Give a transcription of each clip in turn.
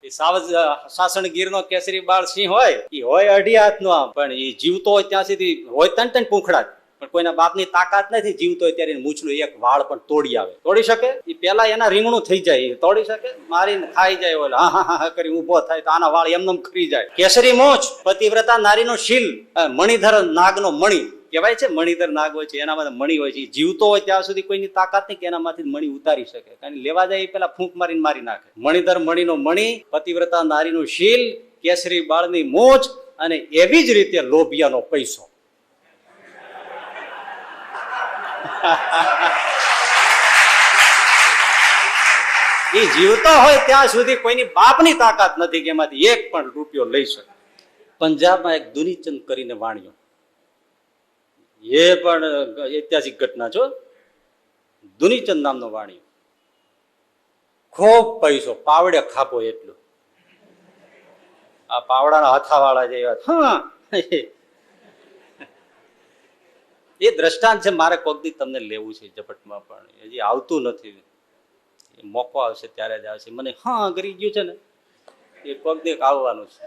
એ સાસણ ગીરનો કેસરી બાળ સિંહ હોય, એ હોય 2.5 હાથનો આમ, પણ એ જીવતો હોય ત્યાં સુધી હોય 3 પૂંખડા, પણ કોઈના બાપની તાકાત નથી જીવતો હોય ત્યારે મૂછનું એક વાળ પણ તોડી આવે. તોડી શકે? એ પેલા એના રીંગણું થઈ જાય. તોડી શકે? મારીને ખાઈ જાય. ઓલા હા કરી ઉભો થાય તો આના વાળ એમનેમ ખરી જાય. કેસરી મોચ પતિવ્રતા નારીનો શીલ, મણિધર નાગનો મણિ કહેવાય છે. મણિધર નાગ હોય છે, એનામાં મણિ હોય છે. જીવતો હોય ત્યાં સુધી કોઈની તાકાત નહીં કે એનામાંથી મણિ ઉતારી શકે, કારણ લેવા જાય એ પેલા ફૂંક મારીને મારી નાખે. મણિધર મણિનો મણિ, પતિવ્રતા નારીનું શીલ, કેસરી બાળની મોચ, અને એવી જ રીતે લોભિયાનો પૈસો. એ જીવતો હોય ત્યાં સુધી કોઈની બાપની તાકાત નથી કે એમાંથી એક પણ રૂપિયો લઈ શકે. પંજાબમાં એક દુનીચંદ કરીને વાણિયો, એ પણ ઐતિહાસિક ઘટના છો. દુનીચંદ નામનો વાણિયો, ખૂબ પૈસો, પાવડે ખાપો એટલો. આ પાવડાના હાથાવાળા જે હા, એ દ્રષ્ટાંત છે. મારે કોક દી તમને લેવું છે ઝપટમાં, પણ હજી આવતું નથી. મોકો આવશે ત્યારે જ આવશે. મને હા કરી ગયું છે ને, એ કોક દી આવવાનું છે,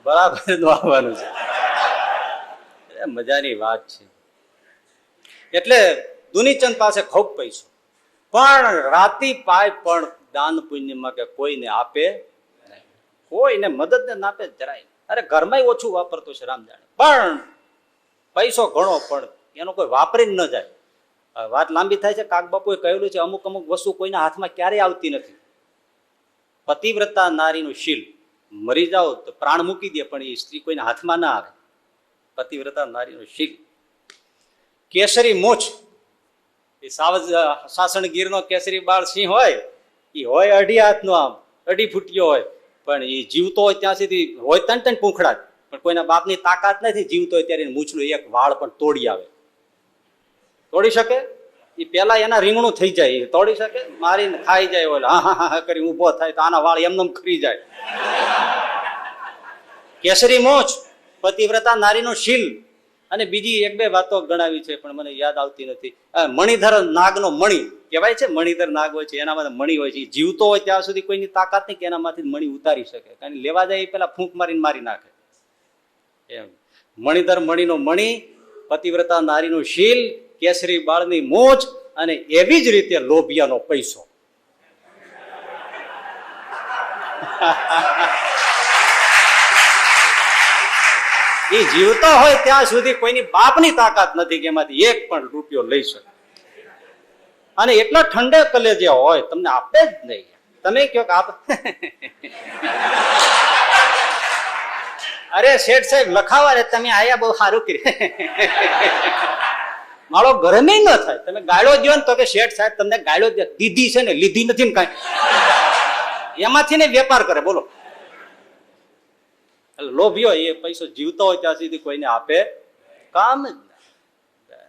બરાબર નું આવવાનું છે. મજાની વાત છે. એટલે દુનીચંદ પાસે ખૂબ પૈસો, પણ રાતી પાય પણ દાન પુણ્યમાં કે કોઈને આપે નહીં, કોઈને મદદ ને આપે જરાય. અરે ઘરમાં ઓછું વાપરતો છે રામ જાણે, પણ પૈસો ઘણો, પણ એનો કોઈ વાપરી ન જાય. વાત લાંબી થાય છે. કાગબાપુએ કહેલું છે, અમુક અમુક વસ્તુ કોઈના હાથમાં ક્યારેય આવતી નથી. પતિવ્રતા નારીનું શીલ, મરી જાઓ તો પ્રાણ મૂકી દે, પણ એ સ્ત્રી કોઈના હાથમાં ના આવે. પતિવ્રતા નારીનું શીલ. કેસરી મોચ, એ સાસણ ગીરનો કેસરી બાળ સિંહ હોય, એ હોય 2.5 હાથનો આમ, 2.5 ફૂટિયો હોય, પણ એ જીવતો હોય ત્યાં સુધી હોય 3 પૂંખડા, પણ કોઈના બાપની તાકાત નથી જીવતો હોય ત્યારે મૂછનું એક વાળ પણ તોડી આવે. તોડી શકે? એ પેલા એના રીંગણું થઈ જાય. તોડી શકે? મારીને ખાઈ જાય. ઓલા હા કરી ઉભો થાય તો આના વાળ એમનેમ ખરી જાય. કેસરી મોચ પતિવ્રતા નારીનો શીલ, અને બીજી 1-2 વાતો ગણાવી છે, પણ મને યાદ આવતી નથી. મણિધર નાગનો મણિ કહેવાય છે. મણિધર નાગ હોય છે, એનામાં મણિ હોય છે. જીવતો હોય ત્યાં સુધી કોઈની તાકાત નહીં કે એનામાંથી મણિ ઉતારી શકે, કારણ લેવા જાય એ પેલા ફૂંક મારીને મારી નાખે. એમ મણિધર મણિનો મણિ, પતિવ્રતા નારીનું શીલ, કેસરી બાળની મોચ, અને એવી જ રીતે લોભિયાનો પૈસો. એ જીવતો હોય ત્યાં સુધી કોઈની બાપની તાકાત નથી કે એમાંથી એક પણ રૂપિયો લઈ શકે. અને એટલા ઠંડે કલેજે હોય, તમને આપે જ નહીં. તમે કયો કે આપ અરે શેઠ સાહેબ લખાવા રે, તમે આયા બહુ સારું કર્યું. મારો ગરમે ન થાય. તમે ગાળો દો ને તો કે શેઠ સાહેબ તમને ગાળો દીધી છે ને, લીધી નથી ને કાંઈ, એમાંથી ને વેપાર કરે. બોલો, લોભિયો એ પૈસો જીવતો હોય ત્યાં સુધી કોઈને આપે કામ જ ના.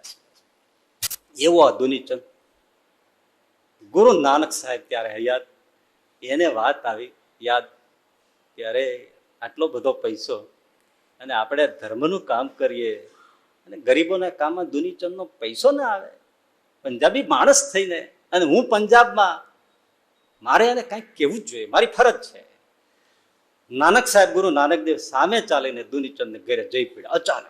એવો દુનીચંદ. ગુરુ નાનક સાહેબ ત્યારે હયાત, એને વાત આવી યાદ, ત્યારે આટલો બધો પૈસો, અને આપણે ધર્મનું કામ કરીએ, અને ગરીબોના કામમાં દુનીચંદનો પૈસો ના આવે. પંજાબી માણસ થઈને, અને હું પંજાબમાં, મારે એને કંઈક કહેવું જ જોઈએ, મારી ફરજ છે. નાનક સાહેબ, ગુરુ નાનકદેવ સામે ચાલીને દુનીચંદને ઘરે જઈ પડ્યા અચાનક.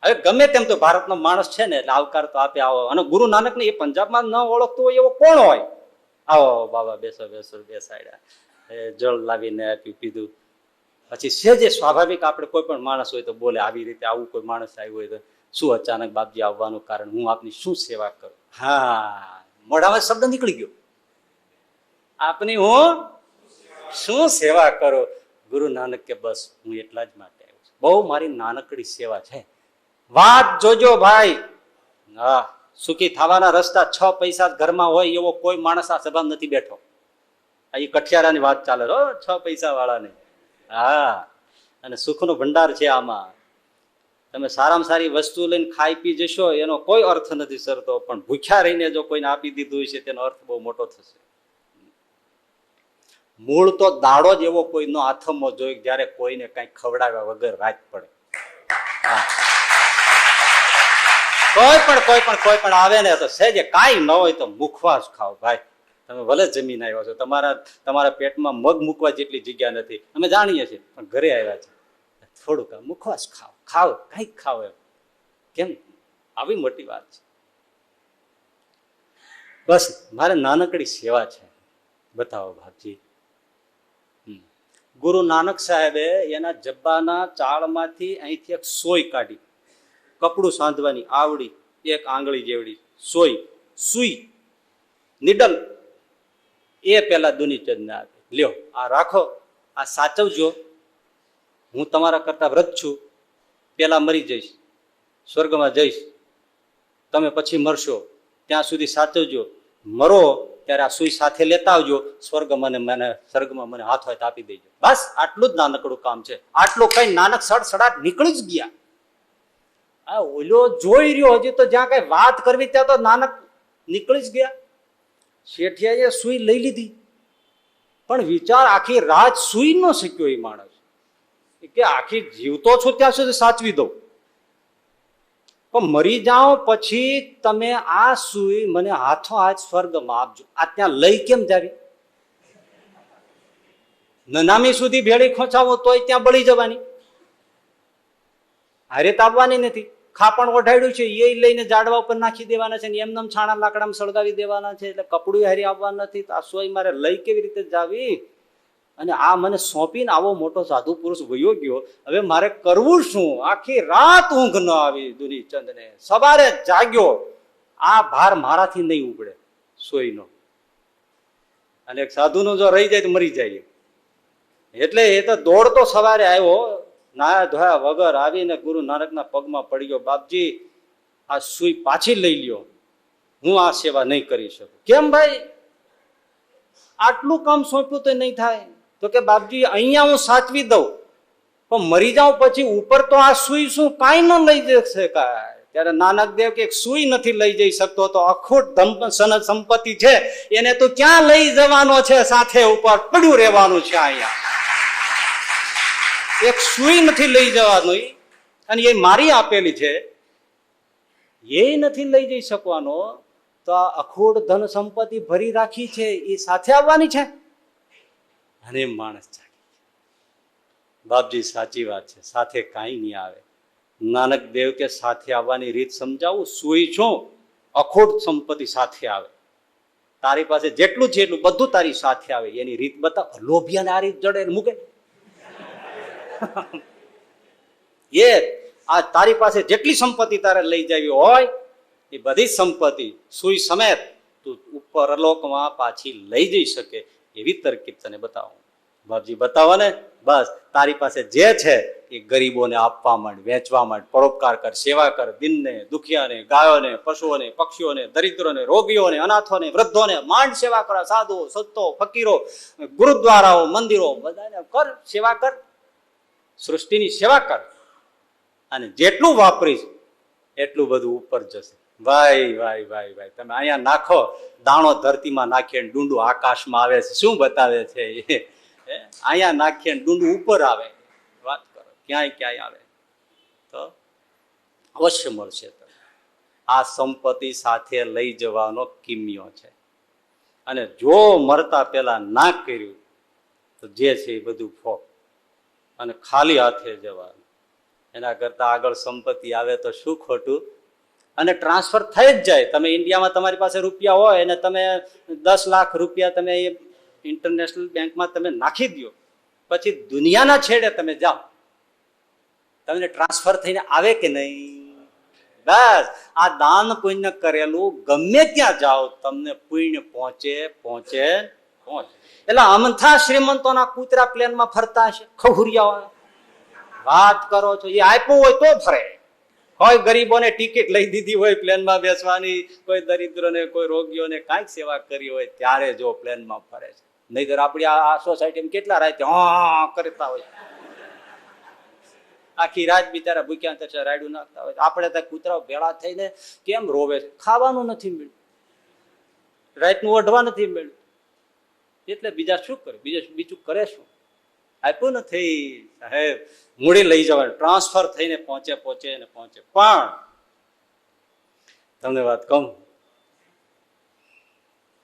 હવે ગમે તેમ તો ભારતનો માણસ છે ને, એટલે આવકાર તો આપે. આવો. અને ગુરુ નાનકને એ પંજાબમાં ન ઓળખતો હોય એવો કોણ હોય? આવો બાબા, બેસો બેસો. બેસાડ્યા, જળ લાવીને આપ્યું, પીધું. પછી સેજે સ્વાભાવિક, આપણે કોઈ પણ માણસ હોય તો બોલે આવી રીતે. આવું કોઈ માણસ આવ્યું હોય તો, શું અચાનક બાપજી આવવાનું કારણ? હું આપની શું સેવા કરું? હા, મોઢામાં શબ્દ નીકળી ગયો, આપની હું શું સેવા કરો? ગુરુ નાનક કે બસ હું એટલા જ માટે આવ્યો છું, બહુ મારી નાનકડી સેવા છે. વાત જોજો ભાઈ. હા, સુખી થવાના રસ્તા 6 પૈસા ઘરમાં હોય એવો કોઈ માણસ આ સભામાં નથી બેઠો. આ કઠિયારાની વાત ચાલે, 6 પૈસા વાળાને. હા, અને સુખનો ભંડાર છે આમાં. તમે સારામાં સારી વસ્તુ લઈને ખાઈ પી જશો એનો કોઈ અર્થ નથી સરતો, પણ ભૂખ્યા રહીને જો કોઈને આપી દીધું છે તેનો અર્થ બહુ મોટો થશે. મૂળ તો દાડો જ એવો કોઈનો હાથમાં જોઈ જયારે કોઈને કઈ ખવડાવ્યા વગર રાત પડે. કોઈ પણ આવે ને તો સહેજે કાંઈ ન હોય તો મુખવાસ ખાવ ભાઈ. તમે ભલે જમીન આવ્યા છો, તમારા પેટમાં મગ મૂકવા જેટલી જગ્યા નથી, અમે જાણીએ છીએ, પણ ઘરે આવ્યા છે, થોડુંક મુખવાસ ખાવ કંઈક ખાવ એમ. કેમ? આવી મોટી વાત છે. બસ મારે નાનકડી સેવા છે, બતાવો બાપજી. ગુરુ નાનક સાહેબે એના જબ્બાના ચાળમાંથી અહીંથી એક સોય કાઢી, કપડું સાંધવાની આવડી, એક આંગળી જેવડી સુઈ નિડલ, એ પેલા દુનિચંદને આપે, લ્યો આ રાખો, આ સાચવજો, હું તમારા કરતા વ્રત છું, પેલા મરી જઈશ, સ્વર્ગમાં જઈશ, તમે પછી મરશો, ત્યાં સુધી સાચવજો, મરો ત્યારે આ સુઈ સાથે લેતા આવજો, સ્વર્ગમાં મને હાથ હોય આપી દેજો. બસ આટલું જ નાનકડું કામ છે. આટલું કઈ નાનક સડસડાટ નીકળી જ ગયા. આ ઓલો જોઈ રહ્યો, હજી તો જ્યાં કઈ વાત કરવી ત્યાં તો નાનક નીકળી જ ગયા. શેઠિયાએ સુઈ લઈ લીધી, પણ વિચાર આખી રાત સુઈ ન શક્યો એ માણસ, કે આખી જીવતો છું ત્યાં સુધી સાચવી દઉં, પણ મરી જાઓ પછી તમે આ સુઈ મને હાથો હાથ સ્વર્ગમાં આપજો. આ ત્યાં લઈ કેમ જાવી? નનામી સુધી ભેળી ખોંચાવો તોય ત્યાં બળી જવાની, હારે તાપવાની નથી. ખાપણ ઓઢાડ્યું છે એ લઈને જાડવા ઉપર નાખી દેવાના છે, એમને છાણા લાકડામાં સળગાવી દેવાના છે, એટલે કપડું હારી આવવા નથી. આ સોય મારે લઈ કેવી રીતે જાવી? અને આ મને સોંપીને આવો મોટો સાધુ પુરુષ વયો ગયો, હવે મારે કરવું શું? આખી રાત ઊંઘ ન આવી દુનિચંદને. સવારે જાગ્યો, આ ભાર મારાથી નહીં ઉગડે સોયનો, અને એક સાધુનો જો રહી જાય તો મરી જાય. એટલે એ તો દોડતો સવારે આવ્યો, નાયા ધોયા વગર આવીને ગુરુ નાનકના પગમાં પડી ગયો, બાપજી આ સુઈ પાછી લઈ લ્યો, હું આ સેવા નહીં કરી શકું. કેમ ભાઈ? આટલું કામ સોંપ્યું તો નહીં થાય. તો કે બાપજી અહીંયા હું સાચવી દઉં, પણ મરી જાઉં પછી ઉપર તો આ સુઈ શું કાંઈ ન લઈ જઈ શકાય. ત્યારે નાનક દેવ કે સુઈ નથી લઈ જઈ શકતો તો અખૂટ સંપત્તિ છે એને તો ક્યાં લઈ જવાનો છે? સાથે ઉપર પડ્યું રહેવાનું છે. અહીંયા એક સુઈ નથી લઈ જવાનું, અને એ મારી આપેલી છે, એ નથી લઈ જઈ શકવાનો, તો આ અખૂટ ધન સંપત્તિ ભરી રાખી છે એ સાથે આવવાની છે. અને માણસ જાગી. બાપજી સાચી વાત છે, સાથે કાંઈ નહીં આવે. નાનક દેવ કે સાથે આવવાની રીત સમજાવું. સુઈ છું, અખૂટ સંપત્તિ સાથે આવે, તારી પાસે જેટલું છે એટલું બધું તારી સાથે આવે, એની રીત બતાવ. લોભિયાને આ રીત જડે મૂકે? એ આ તારી પાસે જેટલી સંપત્તિ તારે લઈ જવી હોય એ બધી સંપત્તિ સુઈ સમેત તું ઉપર અલોકમાં પાછી લઈ જઈ શકે એવી તરકીબ તને બતાવો. બાપજી બતાવો ને. બસ તારી પાસે જે છે એ ગરીબોને આપવા માંડ, વેચવા માંડ, પરોપકાર કર, સેવા કર, દિનને, દુખિયાને, ગાયોને, પશુઓને, પક્ષીઓને, દરિદ્રોને, રોગીઓને, અનાથોને, વૃદ્ધોને માંડ સેવા કરો. સાધુઓ, સંતો, ફકીરો, ગુરુદ્વારાઓ, મંદિરો, બધાને કર સેવા કર, સૃષ્ટિની સેવા કર, અને જેટલું વાપરીશ એટલું બધું ઉપર જશે. ભાઈ ભાઈ ભાઈ ભાઈ, તમે અહીંયા નાખો, દાણો ધરતીમાં નાખીએ ડુંડું આકાશમાં આવે છે. શું બતાવે છે? અહીંયા નાખીએ ડુંડું ઉપર આવે. વાત કરો, ક્યાંય આવે તો અવશ્ય મળશે. આ સંપત્તિ સાથે લઈ જવાનો કિમિયો છે, અને જો મરતા પેલા ના કર્યું તો જે છે એ બધું ફોક, અને ખાલી હાથે જવાનું. એના કરતા આગળ સંપત્તિ આવે તો શું ખોટું? અને ટ્રાન્સફર થઈ જ જાય. તમે ઇન્ડિયામાં તમારી પાસે રૂપિયા હોય અને તમે 10 લાખ રૂપિયા તમે ઇન્ટરનેશનલ બેંકમાં તમે નાખી દો, પછી દુનિયાના છેડે તમે જાઓ, તમને ટ્રાન્સફર થઈને આવે કે નહીં? બસ આ દાન પુણ્ય કરેલું ગમે ત્યાં જાઓ તમને પુણ્ય પહોંચે. એટલે અમથા શ્રીમંતોના કૂતરા પ્લેનમાં ફરતા હશે, ખહુરિયા. વાત કરો છો, એ આપ્યું હોય તો ફરે. કોઈ ગરીબોને ટિકિટ લઈ દીધી હોય પ્લેનમાં બેસવાની, કોઈ દરિદ્રોને, કોઈ રોગીઓને કાંઈક સેવા કરી હોય ત્યારે જો પ્લેનમાં ફરે છે. નહીતર આપણી આ સોસાયટીમાં કેટલા રાતે કરતા હોય, આખી રાત બિચારા ભૂખ્યા થશે, રાયડું નાખતા હોય. આપણે ત્યાં કૂતરાઓ ભેળા થઈને કેમ રોવે છે? ખાવાનું નથી મળ્યું, રાતનું ઓઢવા નથી મળ્યું, એટલે બીજા શું કરે? બીજું કરે શું? આપ્યું નથી સાહેબ, મૂડી લઈ જવાનું, ટ્રાન્સફર થઈને પહોંચે. પણ તમને વાત કહું,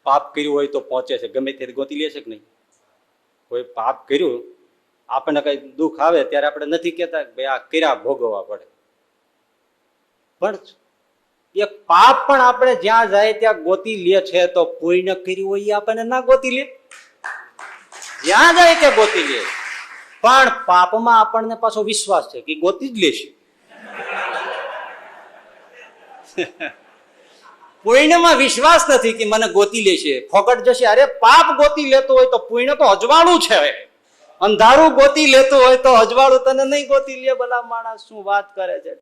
પાપ કર્યું હોય તો પહોંચે છે, ગમે ત્યારે ગોતી લે છે કે નહીં? કોઈ પાપ કર્યું, આપણને કઈ દુઃખ આવે ત્યારે આપણે નથી કહેતા કે ભાઈ આ કર્યા ભોગવવા પડે, પણ એક પાપ પણ આપણે જ્યાં જાય ત્યાં ગોતી લે છે, તો પુણ્ય કર્યું હોય એ આપણને ના ગોતી લે? જ્યાં જાય ત્યાં ગોતી લે, પણ પાપમાં આપણને પાછો વિશ્વાસ છે કે ગોતી જ લેશે. પુણ્યમાં વિશ્વાસ નથી કે મને ગોતી લેશે, ફોકટ જશે. અરે પાપ ગોતી લેતો હોય તો પુણ્ય તો અજવાળું છે. અંધારું ગોતી લેતું હોય તો અજવાળું તને નહીં ગોતી લે. ભલા માણસ શું વાત કરે છે.